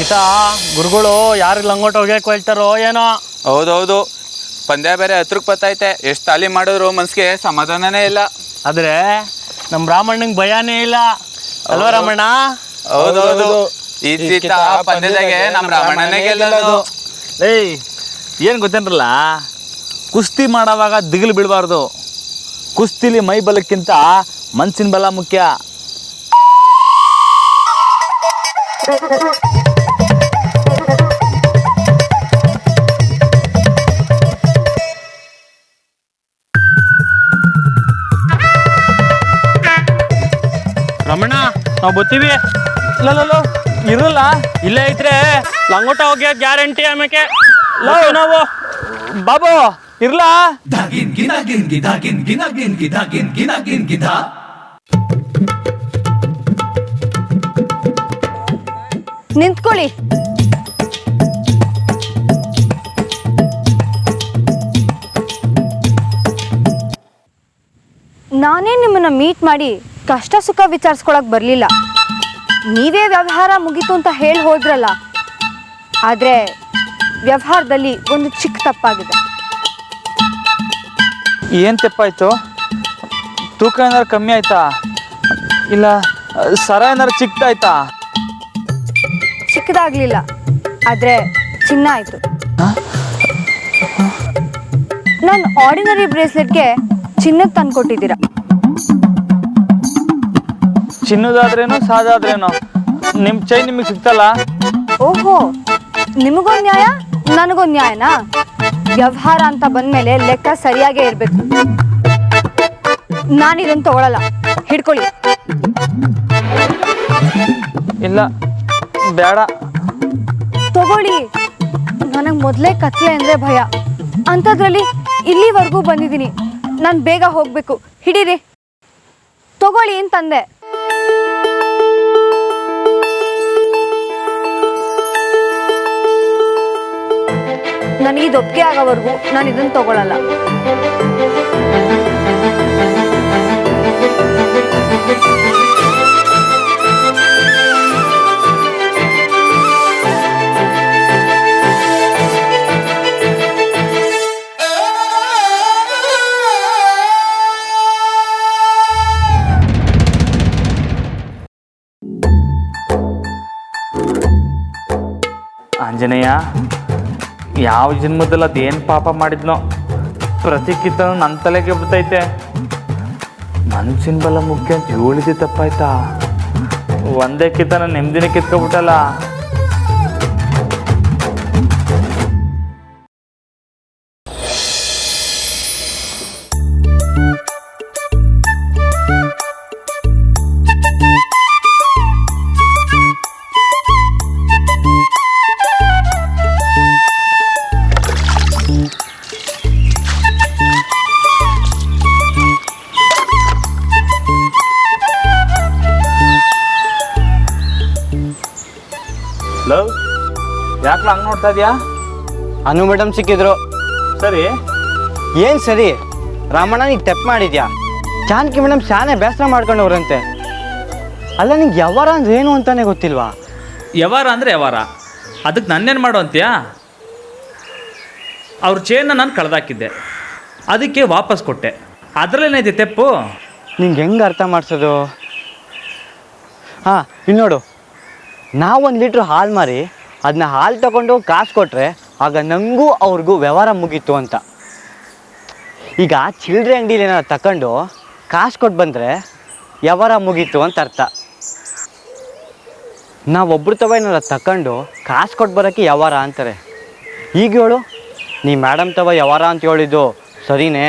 ಕಿತ ಗುರುಗಳು ಯಾರಿಗೆ ಲಂಗೋಟ ಹೋಗ್ಯಾಕೆ ಹೇಳ್ತಾರೋ ಏನೋ. ಹೌದೌದು, ಪಂದ್ಯ ಬೇರೆ ಹತ್ರಕ್ಕೆ ಬತ್ತೈತೆ. ಎಷ್ಟು ತಾಲಿ ಮಾಡಿದ್ರು ಮನ್ಸಿಗೆ ಸಮಾಧಾನನೇ ಇಲ್ಲ. ಆದ್ರೆ ನಮ್ಮ ರಾಮಣ್ಣಂಗೆ ಭಯನೇ ಇಲ್ಲ ಅಲ್ವಾ ರಾಮಣ್ಣ? ಹೌದೌದು, ಈ ಸೀತ ಪಂದ್ಯದಾಗೆ ನಮ್ಮ ರಾಮಣ್ಣನೇ ಗೆಲ್ಲೋದು. ಏಯ್ ಏನು ಗೊತ್ತೇನ್ರಲ್ಲ, ಕುಸ್ತಿ ಮಾಡೋವಾಗ ದಿಗಿಲು ಬೀಳಬಾರ್ದು. ಕುಸ್ತಿಲಿ ಮೈ ಬಲಕ್ಕಿಂತ ಮನ್ಸಿನ ಬಲ ಮುಖ್ಯ. ರಮಣ್ಣ ನಾವು ಬರ್ತೀವಿ. ಲೋ ಇರಲ್ಲ, ಇಲ್ಲೇ ಐತ್ರೆ ಲಂಗೋಟ ಹೋಗ್ಯ ಗ್ಯಾರಂಟಿ. ಆಮೇಲೆ ನಾವು ಬಾಬು ಇರ್ಲಾ. ನಿಂತ್ಕೊಳ್ಳಿ. ನಾನೇ ನಿಮ್ಮನ್ನ ಮೀಟ್ ಮಾಡಿ ಕಷ್ಟ ಸುಖ ವಿಚಾರಿಸ್ಕೊಳಕ್ ಬರ್ಲಿಲ್ಲ. ನೀವೇ ವ್ಯವಹಾರ ಮುಗೀತು ಅಂತ ಹೇಳಿ ಹೋದ್ರಲ್ಲ. ಆದ್ರೆ ವ್ಯವಹಾರದಲ್ಲಿ ಒಂದು ಚಿಕ್ಕ ತಪ್ಪಾಗಿದೆ. ಏನು ತೆಪ್ಪಾಯ್ತು? ತೂಕ ಏನಾರು ಕಮ್ಮಿ ಆಯ್ತಾ? ಇಲ್ಲ ಸರ ಏನಾರು ಚಿಕ್ಕದಾಯ್ತಾ? ಚಿಕ್ಕದಾಗ್ಲಿಲ್ಲ, ಆದ್ರೆ ಚಿನ್ನ ಆಯ್ತು. ನಾನು ಆರ್ಡಿನರಿ ಬ್ರೇಸ್ಲೆಟ್ಗೆ ಚಿನ್ನಕ್ಕೆ ತಂದ್ಕೊಟ್ಟಿದ್ದೀರಾ. ಚಿನ್ನದಾದ್ರೇನು ಸಾದಾದ್ರೇನು ನಿಮ್ಮ ಚೈನ್ ನಿಮಗೆ ಸಿಗ್ತಲ್ಲ? ಓಹೋ, ನಿಮಗೊಂದು ನ್ಯಾಯ ನನಗೊಂದು ನ್ಯಾಯನಾ? ವ್ಯವಹಾರ ಅಂತ ಬಂದ್ಮೇಲೆ ಲೆಕ್ಕ ಸರಿಯಾಗೇ ಇರ್ಬೇಕು. ನಾನಿದನ್ನು ತಗೊಳಲ್ಲ, ಹಿಡ್ಕೊಳ್ಳಿ. ಇಲ್ಲ ಬೇಡ. ತಗೊಳ್ಳಿ. ನನಗೆ ಮೊದಲೇ ಕತ್ಲೆ ಅಂದರೆ ಭಯ. ಅಂಥದ್ರಲ್ಲಿ ಇಲ್ಲಿವರೆಗೂ ಬಂದಿದ್ದೀನಿ. ನಾನು ಬೇಗ ಹೋಗಬೇಕು. ಹಿಡೀರಿ, ತಗೊಳ್ಳಿ ಅಂತಂದೆ. ನನಗಿದು ಒಪ್ಪಿಗೆ ಆಗೋವರೆಗೂ ನಾನು ಇದನ್ನು ತಗೊಳ್ಳಲ್ಲ. ಆಂಜನೇಯ, ಯಾವ ಜನ್ಮದಲ್ಲಿ ಅದೇನು ಪಾಪ ಮಾಡಿದ್ನೋ ಪ್ರತಿ ಕಿತ್ತನೂ ನನ್ನ ತಲೆಗೆ ಬರ್ತೈತೆ. ಮನ್ಸಿನ ಬಲ ಮುಖ್ಯ ಅಂತ ಹೇಳಿದೆ ತಪ್ಪಾಯ್ತಾ? ಒಂದೇ ಕಿತ್ತನ ನೆಮ್ಮದಿನ ಕಿತ್ಕೊಬಿಟ್ಟಲ್ಲ. ಲವ್, ಯಾಕೆ ಹಂಗೆ ನೋಡ್ತಾ ಇದೆಯಾ? ಅನು ಮೇಡಮ್ ಸಿಕ್ಕಿದ್ರು. ಸರಿ ಏನು ಸರಿ? ರಾಮಣ್ಣ ನೀನು ತೆಪ್ಪು ಮಾಡಿದ್ಯಾ? ಜಾನಕಿ ಮೇಡಮ್ ಶಾನೆ ಬೇಸರ ಮಾಡ್ಕೊಂಡವ್ರಂತೆ. ಅಲ್ಲ, ನಿಂಗೆ ಯಾವಾರ ಅಂದ್ರೆ ಏನು ಅಂತಾನೆ ಗೊತ್ತಿಲ್ವಾ? ವ್ಯವಹಾರ ಅಂದರೆ ವ್ಯವಹಾರ, ಅದಕ್ಕೆ ನನ್ನೇನು ಮಾಡು ಅಂತೀಯಾ? ಅವ್ರ ಚೇನ್ನ ನಾನು ಕಳೆದಾಕಿದ್ದೆ, ಅದಕ್ಕೆ ವಾಪಸ್ ಕೊಟ್ಟೆ. ಅದರಲ್ಲೇನೈತೆ ತೆಪ್ಪು? ನಿಂಗೆ ಹೆಂಗೆ ಅರ್ಥ ಮಾಡಿಸೋದು? ಹಾಂ, ಇಲ್ಲಿ ನೋಡು. ನಾವು 1 ಲೀಟ್ರ್ ಹಾಲು ಮಾರಿ ಅದನ್ನ ಹಾಲು ತಗೊಂಡು ಕಾಸು ಕೊಟ್ಟರೆ ಆಗ ನನಗೂ ಅವ್ರಿಗೂ ವ್ಯವಹಾರ ಮುಗೀತು ಅಂತ. ಈಗ ಚಿಲ್ಲರೆ ಅಂಗಡಿಲಿ ಏನಾರು ತಗೊಂಡು ಕಾಸು ಕೊಟ್ಟು ಬಂದರೆ ವ್ಯವಹಾರ ಮುಗೀತು ಅಂತ ಅರ್ಥ. ನಾವೊಬ್ರು ತವ ಏನಾರು ತಗೊಂಡು ಕಾಸು ಕೊಟ್ಟು ಬರೋಕ್ಕೆ ವ್ಯವಹಾರ ಅಂತಾರೆ. ಈಗ ಹೇಳು, ನೀ ಮೇಡಮ್ ತವ ವ್ಯವಹಾರ ಅಂತ ಹೇಳಿದ್ದು ಸರಿನೇ?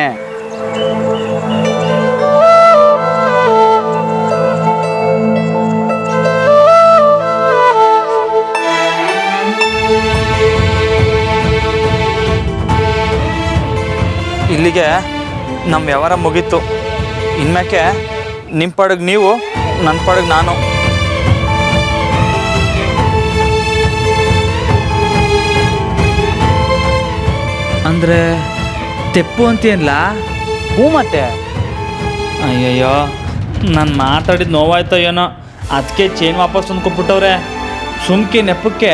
ಇಲ್ಲಿಗೆ ನಮ್ಮ ವ್ಯವಹಾರ ಮುಗೀತು. ಇನ್ಮ್ಯಾಕೆ ನಿಮ್ಮ ಪಾಡಿಗೆ ನೀವು, ನನ್ನ ಪಾಡಿಗೆ ನಾನು. ಅಂದರೆ ತೆಪ್ಪು ಅಂತೀಯಲ್ಲ? ಹ್ಞೂ ಮತ್ತೆ. ಅಯ್ಯಯ್ಯೋ, ನಾನು ಮಾತಾಡಿದ ನೋವಾಯ್ತೋ ಏನೋ, ಅದಕ್ಕೆ ಚೇನ್ ವಾಪಸ್ ತಂದ್ಕೊಟ್ಬಿಟ್ಟವ್ರೆ. ಸುಮ್ಕೆ ನೆಪಕ್ಕೆ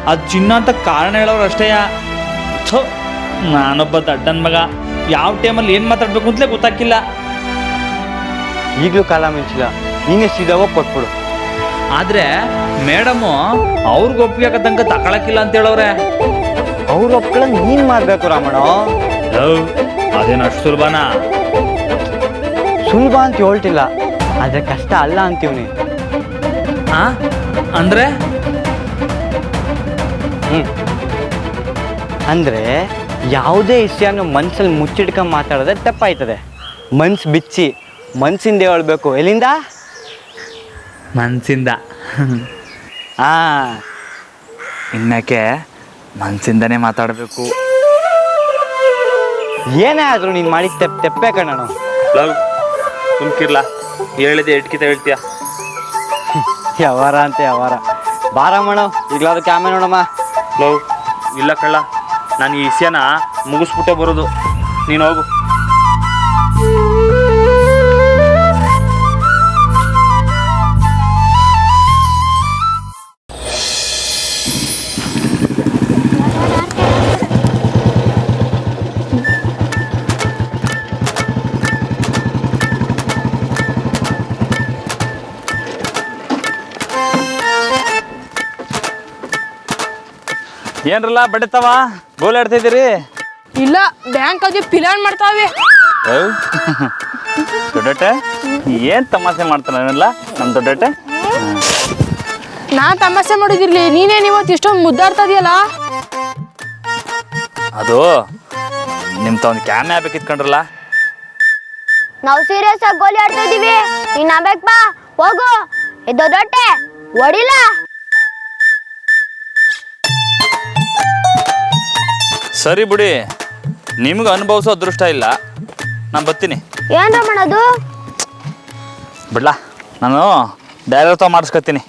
ಅದು ಚಿನ್ನ ಅಂತ ಕಾರಣ ಹೇಳೋರು ಅಷ್ಟೇ. ಥೋ, ನಾನೊಬ್ಬ ದಡ್ಡನ ಮಗ, ಯಾವ ಟೈಮಲ್ಲಿ ಏನು ಮಾತಾಡಬೇಕು ಅಂತಲೇ ಗೊತ್ತಾಗಿಲ್ಲ. ಈಗಲೂ ಕಾಲ ಮಿಂಚಿಲ್ಲ, ನೀನೇ ಸೀದಾವಾಗ ಕೊಟ್ಬಿಡು. ಆದರೆ ಮೇಡಮು ಅವ್ರಿಗೆ ಒಪ್ಪಿಗೆ ಆಗೋ ತನಕ ತಗೊಳಕ್ಕಿಲ್ಲ ಅಂತ ಹೇಳೋರೆ. ಅವ್ರ ಒಪ್ಕೊಳ್ಳೋದು ನೀನು ಮಾಡಬೇಕು ರಾಮಣ್ಣ. ಅದೇನು ಅಷ್ಟು ಸುಲಭನಾ? ಸುಲಭ ಅಂತ ಹೇಳ್ತಿಲ್ಲ, ಆದರೆ ಕಷ್ಟ ಅಲ್ಲ ಅಂತೀವ್ನಿ. ಅಂದರೆ ಅಂದರೆ ಯಾವುದೇ ವಿಷಯನೂ ಮನ್ಸಲ್ಲಿ ಮುಚ್ಚಿಡ್ಕೊಂಡು ಮಾತಾಡಿದ್ರೆ ತಪ್ಪಾಯ್ತದೆ. ಮನ್ಸು ಬಿಚ್ಚಿ ಮನ್ಸಿಂದ ಹೇಳ್ಬೇಕು. ಎಲ್ಲಿಂದ? ಮನಸ್ಸಿಂದ. ಹಾಂ, ಇನ್ನಕ್ಕೆ ಮನಸ್ಸಿಂದನೇ ಮಾತಾಡಬೇಕು. ಏನೇ ಆದರೂ ನೀನು ಮಾಡಿದ ತೆಪ್ಪೆ ಕಣ. ಲವ್ ಸುಮ್ಕಿರ್ಲ, ಹೇಳಿದೆ ಎಟ್ಕಿತ ಹೇಳ್ತೀಯ. ವ್ಯವಹಾರ ಅಂತ ವ್ಯವಹಾರ. ಬಾರಮ್ಮಣ, ಈಗಲಾದ್ರು ಕ್ಯಾಮೆ ನೋಡಮ್ಮ. ಲವ್ ಇಲ್ಲ ಕಳ್ಳ, ನಾನು ಈ ವಿಷಯನ ಮುಗಿಸ್ಬಿಟ್ಟೆ ಬರೋದು. ನೀನು ಹೋಗು. ಏನ್ರಲ್ಲ ಬಡಿತಾವ ಗೋಲಾಡ್ತಿದ್ದೀರಿ? ಇಲ್ಲ, ಬ್ಯಾಂಕ್ ಅದೇ ಪ್ಲಾನ್ ಮಾಡ್ತಾವೆ. ದೊಡ್ಡಟೆ ಏನ್ ತಮಾಷೆ ಮಾಡ್ತಾನಲ್ಲ ನಮ್ಮ ದೊಡ್ಡಟೆ. ನಾ ತಮಾಷೆ ಮಾಡಿದಿರ್ಲಿ, ನೀನೇನು ಇವತ್ತು ಇಷ್ಟೊಂದು ಮುದ್ದಾಡ್ತಾ ಇದೆಯಲ್ಲ. ಅದು ನಿಮ್ ಒಂದು ಕ್ಯಾಮೆ ಆಗ್ಬೇಕಿತ್ಕೊಂಡ್ರಲ್ಲ. ನಾವು ಸೀರಿಯಸ್ ಆಗಿ ಗೋಲಿ ಆಡ್ತಾ ಇದೀವಿ, ನೀನ್ ಆಗ್ಬೇಕು. ಬಾ ಹೋಗು. ದೊಡ್ಡೊಟ್ಟೆ ಹೊಡಿಲ್ಲ. ಸರಿ ಬಿಡಿ, ನಿಮ್ಗೆ ಅನುಭವಿಸೋ ಅದೃಷ್ಟ ಇಲ್ಲ, ನಾನು ಬರ್ತೀನಿ. ಏನ್ ಮಾಡೋದು? ಬಿಡ್ಲ, ನಾನು ಡೈರೆಕ್ಟ್ ಮಾಡಿಸ್ಕೊತೀನಿ.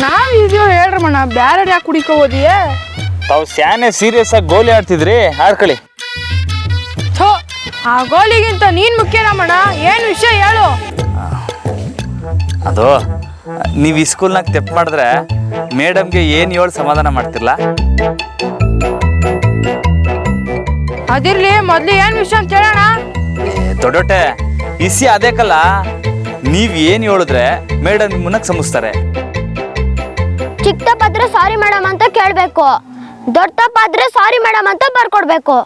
ನಾವ್ ಇದೆಯೋ ಹೇಳ್ರಮ್ಮಣ್ಣ, ಬ್ಯಾರೆ ಯಾಕೆ ಕುಡಿಕೋ ಹೋದಿಯೇ? ತಾವು ಸ್ಯಾನೆ ಸೀರಿಯಸ್ ಆಗಿ ಗೋಲಿ ಆಡ್ತಿದ್ರಿ, ಆಡ್ಕೊಳ್ಳಿ. ಥೋ, ಆ ಗೋಲಿಗಿಂತ ನೀನ್ ಮುಖ್ಯನಮ್ಮಣ್ಣ. ಏನ್ ವಿಷಯ ಹೇಳು. ಅದು ನೀವು ಈ ಸ್ಕೂಲ್ನಾಗ ತೆಪ್ಪು ಮಾಡಿದ್ರೆ ಮೇಡಮ್ಗೆ ಏನು ಹೇಳಿ ಸಮಾಧಾನ ಮಾಡ್ತಿರ್ಲ? ಅದಿರ್ಲಿ, ಮೊದ್ಲು ಏನ್ ವಿಷಯ ಅಂತ ಹೇಳೋಣ. ದೊಡ್ಡೊಟ್ಟೆ ಇಸಿ ಅದೇಕಲ್ಲ, ನೀವ್ ಏನು ಹೇಳಿದ್ರೆ ಮೇಡಮ್ ನಿಮ್ಮನ್ನ ಕ್ಷಮಿಸ್ತಾರೆ. ಚಿಕ್ಕ ತಪ್ಪಾದ್ರೆ ಸಾರಿ ಮೇಡಮ್ ಅಂತ ಕೇಳ್ಬೇಕು, ದೊಡ್ಡ ತಪ್ಪಾದ್ರೆ ಸಾರಿ ಮೇಡಮ್ ಅಂತ ಬರ್ಕೊಡ್ಬೇಕು.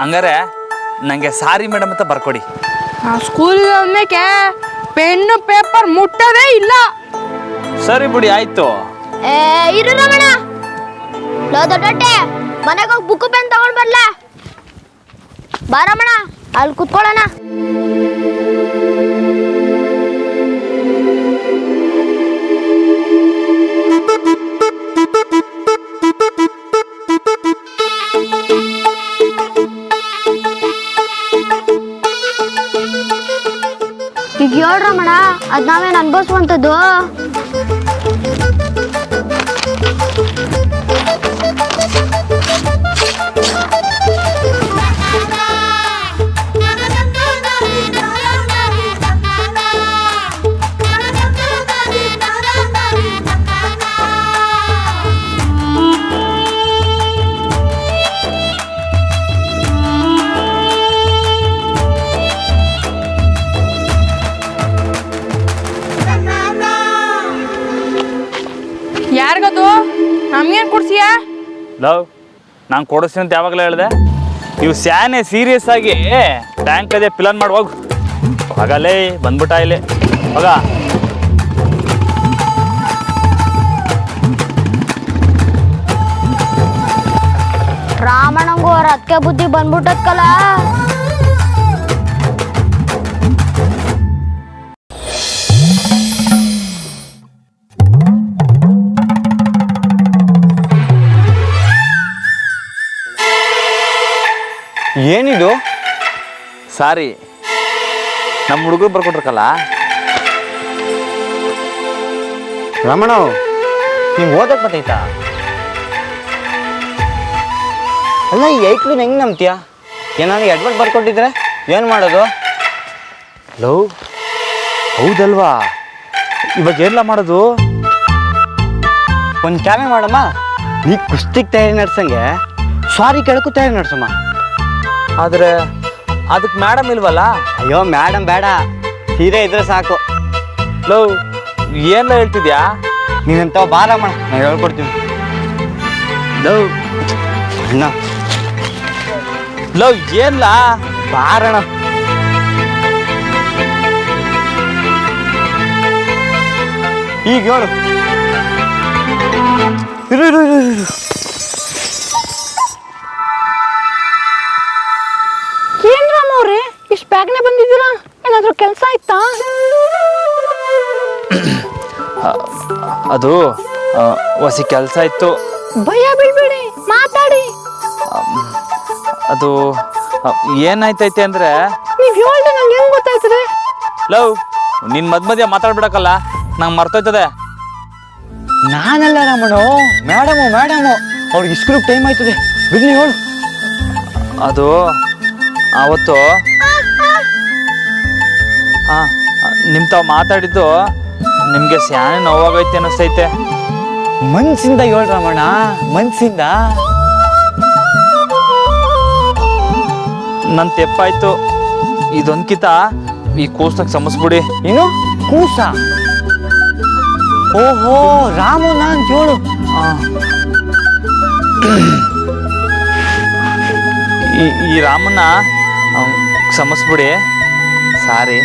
ಹಂಗಾರೆ ನಂಗೆ ಸಾರಿ ಮೇಡಮ್ ಅಂತ ಬರ್ಕೊಡಿ. ಆ ಸ್ಕೂಲಿಗೆ ಒಮ್ಮೆಕೆ ಪೆನ್ನು ಪೇಪರ್ ಮುಟ್ಟೋದೇ ಇಲ್ಲ. ಸರಿ ಬಿಡಿ, ಆಯ್ತು. ಇರು ರಮಣ, ಲೋ ದೊಡ್ಡೊಟ್ಟೆ, ಮನೆಗೆ ಹೋಗಿ ಬುಕ್ ಪೆನ್ ತಗೊಂಡ್ ಬರ್ಲ. ಬಾರಮಣ, ಅಲ್ಲಿ ಕುತ್ಕೊಳ್ಳೋಣ. ಈಗ ಹೇಳ್ರಮಣ, ಅದ್ ನಾವೇನು ಅನ್ಭವಿಸುವಂಥದ್ದು? ಯಾರಿಗದು? ನಮ್ಗೇನ್ ಕೊಡ್ಸಿಯ? ಲವ್, ನಾನು ಕೊಡಿಸ್ತೀನಿ ಅಂತ ಯಾವಾಗಲೇ ಹೇಳಿದೆ. ನೀವು ಸ್ಯಾನೆ ಸೀರಿಯಸ್ ಆಗಿ ಬ್ಯಾಂಕ್ ಅದೇ ಪ್ಲಾನ್ ಮಾಡಿ ಹೋಗು. ಹಾಗಲ್ಲೇ ಬಂದ್ಬಿಟ್ಟ ಇಲ್ಲಿ ಹೋಗ. ರಾಮಣ್ಣಂಗೂ ಅವ್ರ ಅದಕ್ಕೆ ಬುದ್ಧಿ ಬಂದ್ಬಿಟ್ಟದ್ಕಲ್ಲ. ಏನಿದು? ಸಾರಿ, ನಮ್ಮ ಹುಡುಗರು ಬರ್ಕೊಟ್ರಕಲ್ಲ. ರಮಣ, ನೀವು ಓದಕ್ ಬರ್ತೈತಾ? ಅಲ್ಲ ಈ ಐಕ್ಳನ್ನ ಹೆಂಗೆ ನಂಬ್ತೀಯ? ಏನಾದ್ರು ಅಡ್ವರ್ಟ್ ಬರ್ಕೊಟ್ಟಿದ್ರೆ ಏನು ಮಾಡೋದು? ಲವ್ ಹೌದಲ್ವಾ, ಇವಾಗ ಏನೆಲ್ಲ ಮಾಡೋದು? ಒಂದು ಕ್ಯಾಮೆ ಮಾಡಮ್ಮ, ನೀ ಕುಸ್ತಿಗೆ ತಯಾರಿ ನಡ್ಸಂಗೆ ಸಾರಿ ಕೇಳಕ್ಕೂ ತಯಾರಿ ನಡ್ಸಮ್ಮ. ಆದರೆ ಅದಕ್ಕೆ ಮೇಡಮ್ ಇಲ್ವಲ್ಲ? ಅಯ್ಯೋ ಮೇಡಮ್ ಬೇಡ, ಸೀರೆ ಇದ್ರೆ ಸಾಕು. ಲವ್ ಏನೆಲ್ಲ ಹೇಳ್ತಿದ್ಯಾ? ನೀನಂತ ಬಾರಮ್ಮ, ನಾನು ಹೇಳ್ಕೊಡ್ತೀನಿ. ಲವ್ ಅಣ್ಣ ಲವ್ ಏನ್ಲಾ? ಬಾರಣ. ಈಗ ಹೇಳು. ಇರು ಇರು ಇರು ಇರು. ಏನ್ ರಾಮ ಅವ್ರೆ ಇಷ್ಟು ಬ್ಯಾಗ್ನೆ ಬಂದಿದ್ದೀರಾ? ಏನಾದ್ರೂ ಕೆಲಸ ಆಯ್ತಾ? ಅದು ಹೊಸ ಕೆಲಸ ಇತ್ತು. ಭಯ ಬೀಳ್ಬೇಡಿ, ಮಾತಾಡಿ. ಅದು ಏನಾಯ್ತೈತೆ ಅಂದ್ರೆ, ನೀವ್ ಹೇಳ್ದೆ ನಂಗೆ ಹೆಂಗ್ ಗೊತ್ತಾಯ್ತದೆ? ಲವ್ ನಿನ್ ಮಧ್ಯ ಮಾತಾಡ್ಬಿಡಕ್ಕಲ್ಲ, ನಂಗೆ ಮರ್ತೋಯ್ತದೆ. ನಾನಲ್ಲ ರಾಮಣ್ಣು, ಮೇಡಮು ಅವ್ರಿಗೆ ಇಸ್ಕೂಲ್ ಟೈಮ್ ಆಯ್ತದೆ, ಬಿಡ್ಲಿ ಹೇಳು. ಅದು ಅವತ್ತು ನಿಮ್ ತಾವ್ ಮಾತಾಡಿದ್ದು ನಿಮ್ಗೆ ಸ್ಯಾನೆ ನೋವಾಗೈತೆ ಅನ್ನಿಸ್ತೈತೆ. ಮನ್ಸಿಂದ ಹೇಳು ರಾಮಣ್ಣ, ಮನ್ಸಿಂದ. ನನ್ ತೆಪ್ಪಾಯ್ತು. ಇದೊಂದ್ಕಿತ ಈ ಕೂಸ್ನಾಗ ಸಮಸ್ಬಿಡಿ. ಏನು ಕೂಸ? ಓಹೋ ರಾಮಣ್ಣ ಅಂತ ಹೇಳು. ಈ ರಾಮಣ್ಣ ಸಮಸ್ಬಿಡಿ. ಸಾರಿ.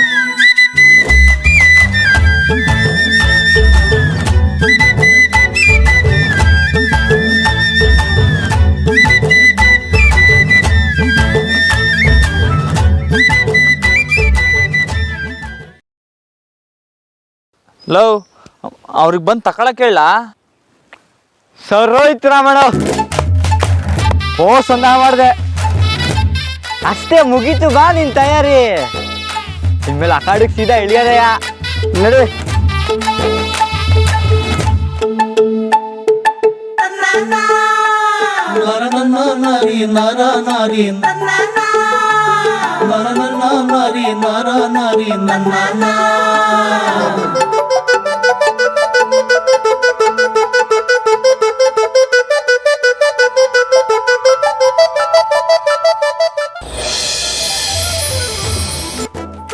ಲವ್ ಅವ್ರಿಗೆ ಬಂದು ತಕೊಳಕ್ ಹೇಳ. ಸರೋಯ್ತು ರಾಮಣ್ಣ, ಸಂದ ಮಾಡಿದೆ ಅಷ್ಟೇ, ಮುಗೀತು. ಬಾ ನಿನ್ ತಯಾರಿ. ಇನ್ಮೇಲೆ ಅಕಾಡಿಗೆ ಸೀದಾ ಇಳಿಯೋದಯ್ಯ. ನಡು.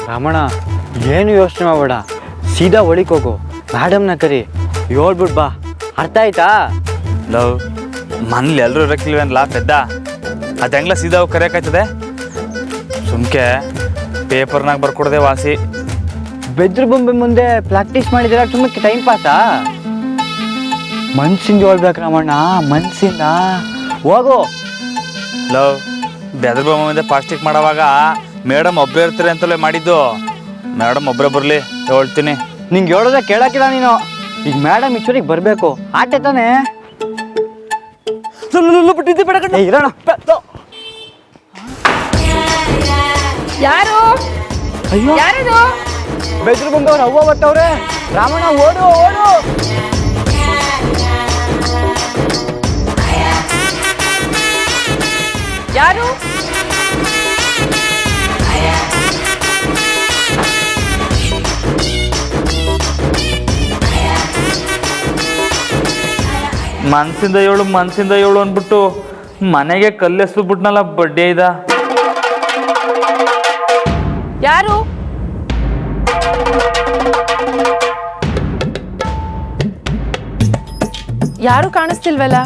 ರಾಮಣ್ಣ ಏನು ಯೋಚನೆ ಮಾಡಬೇಡ, ಸೀದಾ ಒಳಿಕ್ ಹೋಗು, ಮೇಡಮ್ನ ಕರಿ, ಹೇಳ್ಬಿಟ್ ಬಾ. ಅರ್ಥ ಆಯ್ತಾ? ಲವ್ ಮನೇಲಿ ಎಲ್ಲರೂ ಇರಕ್ಕಿಲ್ವೇನಲ್ಲ ಪೆದ್ದ, ಅದು ಹೆಂಗ್ಲ ಸೀದಾ ಹೋಗಿ ಕರೆಯೋಕ್ಕಾಯ್ತದೆ? ಸುಮ್ಕೆ ಪೇಪರ್ನಾಗ ಬರ್ಕೊಡದೆ ವಾಸಿ. ಬೆದ್ರು ಬೊಂಬೆ ಮುಂದೆ ಪ್ರಾಕ್ಟೀಸ್ ಮಾಡಿದ್ರೆ ಸುಮ್ಮನೆ ಟೈಮ್ ಪಾಸಾ? ಮನ್ಸಿಂದ ಹೇಳ್ಬೇಕು ರಾಮಣ್ಣ, ಮನ್ಸಿಂದ ಹೋಗು. ಲವ್ ಬೆದ್ರ ಬೊಮ್ಮ ಮುಂದೆ ಪ್ಲಾಸ್ಟಿಕ್ ಮಾಡೋವಾಗ ಮೇಡಮ್ ಒಬ್ಬರೇ ಇರ್ತಾರೆ ಅಂತಲೇ ಮಾಡಿದ್ದು. ಮೇಡಮ್ ಒಬ್ಬರೇ ಬರಲಿ ಹೇಳ್ತೀನಿ. ನಿಂಗೆ ಹೇಳೋದ ಕೇಳಕ್ಕಿಲ್ಲ ನೀನು. ಈಗ ಮೇಡಮ್ ಇಚ್ಚೂರಿಗೆ ಬರಬೇಕು, ಆಟ ತಾನೆ. ಇರೋಣ. ಯಾರು? ಅಯ್ಯೋ ಯಾರಿದು? ಬೆದ್ರು ಬೊಂಬೆ ಅವ್ರ ಅವ್ವ ಬರ್ತವ್ರೆ. ರಾಮಣ್ಣ ಓಡು ಓಡು. ಯಾರು? ಮನ್ಸಿಂದ ಏಳು ಅಂದ್ಬಿಟ್ಟು ಮನೆಗೆ ಕಲ್ಲೆಸ್ಬಿಟ್ನಲ್ಲ ಬಡ್ಡಿ ಇದ. ಯಾರು? ಯಾರು ಕಾಣಿಸ್ತಿಲ್ವಲ್ಲ?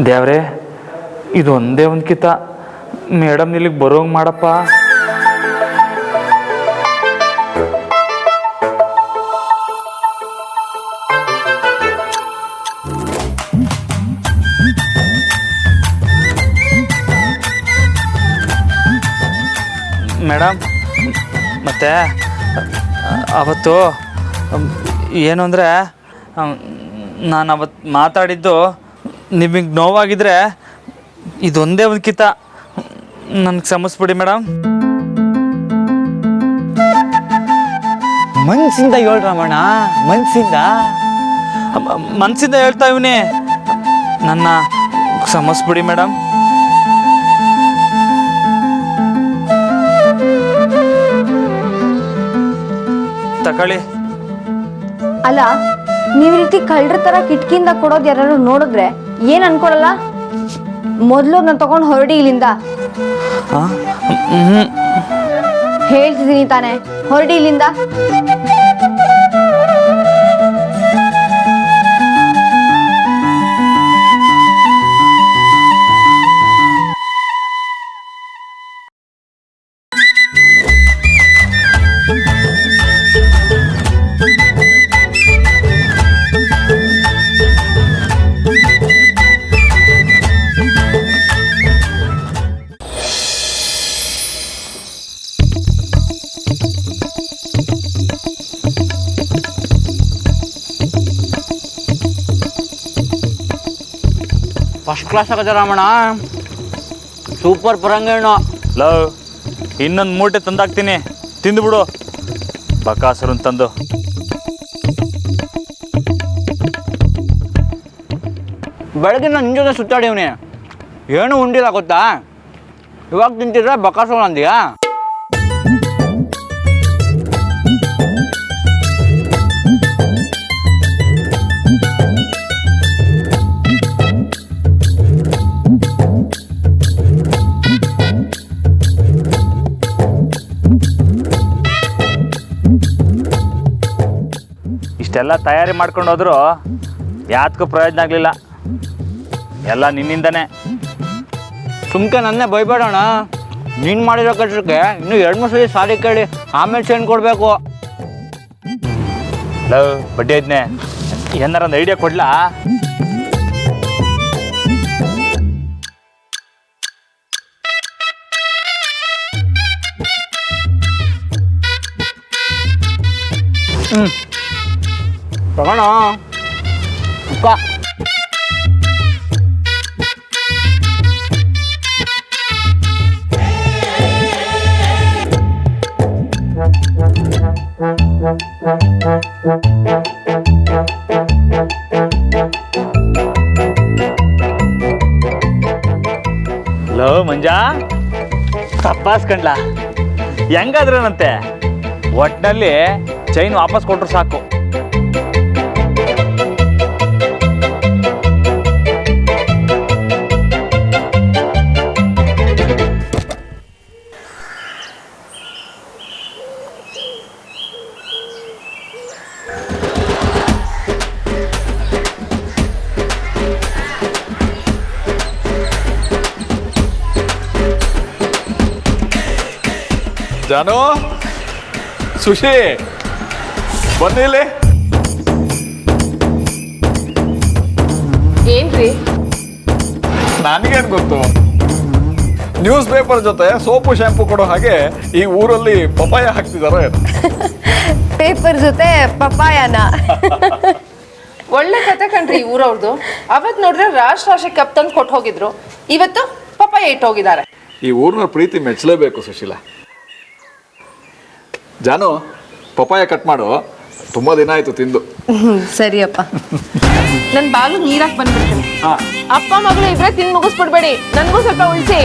ದೇವ್ರೆ, ಇದೊಂದೇ ಒಂದು ಕಿತ ಮೇಡಮ್ ಇಲ್ಲಿಗೆ ಬರೋಂಗೆ ಮಾಡಪ್ಪ. ಮೇಡಮ್ ಮತ್ತೆ ಅವತ್ತು ಏನು ಅಂದರೆ ನಾನು ಅವತ್ತು ಮಾತಾಡಿದ್ದು ನಿಮಗೆ ನೋವಾಗಿದ್ರೆ ಇದೊಂದೇ ಒಂದು ಕಿತ ನನಗೆ ಕ್ಷಮಿಸ್ಬಿಡಿ ಮೇಡಮ್. ಮನ್ಸಿಂದ ಹೇಳ್ ರಮಣ, ಮನಸ್ಸಿಂದ ಹೇಳ್ತಾ ಇವನೇ, ನನ್ನ ಕ್ಷಮಿಸ್ಬಿಡಿ ಮೇಡಮ್. ತಗೊಳ್ಳಿ. ಅಲ್ಲ, ನೀವು ಈ ರೀತಿ ಕಳ್ಳರ ತರ ಕಿಟಕಿಯಿಂದ ಕೊಡೋದು ಯಾರು ನೋಡಿದ್ರೆ ಏನ್ ಅನ್ಕೊಳಲ್ಲ? ಮೊದಲು ನಾನು ತಗೊಂಡು ಹೊರಡಿ ಇಲ್ಲಿಂದ. ಹೇಳ್ತಿದ್ದೀನಿ ತಾನೆ, ಹೊರಡಿ ಇಲ್ಲಿಂದ. ಫಸ್ಟ್ ಕ್ಲಾಸ್ ಆಗದ ರಾಮಣ್ಣ, ಸೂಪರ್ ಪರಂಗೇಣು. ಲವ್, ಇನ್ನೊಂದು ಮೂಟೆ ತಂದಾಕ್ತೀನಿ, ತಿಂದುಬಿಡು ಬಕಾಸುರನ್ ತಂದು. ಬೆಳಗ್ಗೆ ನಾನು ನಿನ್ನ ಜೊತೆ ಸುತ್ತಾಡಿವ್ನಿ, ಏನು ಉಂಡಿಲ್ಲ ಗೊತ್ತಾ? ಇವಾಗ ತಿಂತಿದ್ರೆ ಬಕಾಸುರ ಅಂದ್ಯಾ? ಇಷ್ಟೆಲ್ಲ ತಯಾರಿ ಮಾಡ್ಕೊಂಡು ಹೋದ್ರು ಯಾತಕ್ಕೂ ಪ್ರಯೋಜನ ಆಗಲಿಲ್ಲ. ಎಲ್ಲ ನಿನ್ನಿಂದನೇ. ಸುಮ್ಕೆ ನನ್ನೇ ಬೈಬೇಡೋಣ. ನೀನು ಮಾಡಿರೋ ಕಷ್ಟಕ್ಕೆ ಇನ್ನೂ 2-3 ಸಲ ಸಾರಿ ಕೇಳಿ ಆಮೇಲೆ ಚೇಂಜ್ ಕೊಡಬೇಕು. ಲವ್ ಬಡ್ಡಿ ಐದ್ನೆ, ಏನಾರ ಒಂದು ಐಡಿಯಾ ಕೊಡ್ಲಾ? ತಗೋಣ ಅಕ್ಕ. ಲೋ ಮಂಜಾ, ತಪ್ಪಾಸ್ಕಂಡ್ಲ ಹೆಂಗಾದ್ರನಂತೆ, ಒಟ್ಟಿನಲ್ಲಿ ಚೈನ್ ವಾಪಸ್ ಕೊಟ್ರು ಸಾಕು. ಜಾನು, ಸುಶಿ ಬನ್ನಿಲ್ಲಿ. ಏನ್ರಿ? ನನಗೇನು ಗೊತ್ತು, ನ್ಯೂಸ್ ಪೇಪರ್ ಜೊತೆ ಸೋಪು ಶಾಂಪು ಕೊಡೋ ಹಾಗೆ ಈ ಊರಲ್ಲಿ ಪಪಾಯ ಹಾಕ್ತಿದಾರೆ. ಪೇಪರ್ ಜೊತೆ ಪಪಾಯನ. ಒಳ್ಳೆ ಕತೆ ಕಣ್ರಿ ಊರವ್ರದ್ದು. ಅವತ್ ನೋಡ್ರೆ ರಾಷ್ಟ್ರ ಕಪ್ ತಂದು ಕೊಟ್ಟು ಹೋಗಿದ್ರು, ಇವತ್ತು ಪಪಾಯ ಇಟ್ಟು ಹೋಗಿದ್ದಾರೆ. ಈ ಊರಿನ ಪ್ರೀತಿ ಮೆಚ್ಚಲೇಬೇಕು ಸುಶೀಲಾ. ಜಾನು, ಪಪಾಯ ಕಟ್ ಮಾಡು, ತುಂಬಾ ದಿನ ಆಯ್ತು ತಿಂದು. ಸರಿಯಪ್ಪ. ನನ್ ಬಾಲು ನೀರಾಕ್ ಬಂದ್ಬಿಡ್ತೀನಿ. ಅಪ್ಪ ಮಗಳು ಇಬ್ರೆ ತಿಂದು ಮುಗಿಸ್ಬಿಡ್ಬೇಡಿ, ನನ್ಗೂ ಸ್ವಲ್ಪ ಉಳಿಸಿ.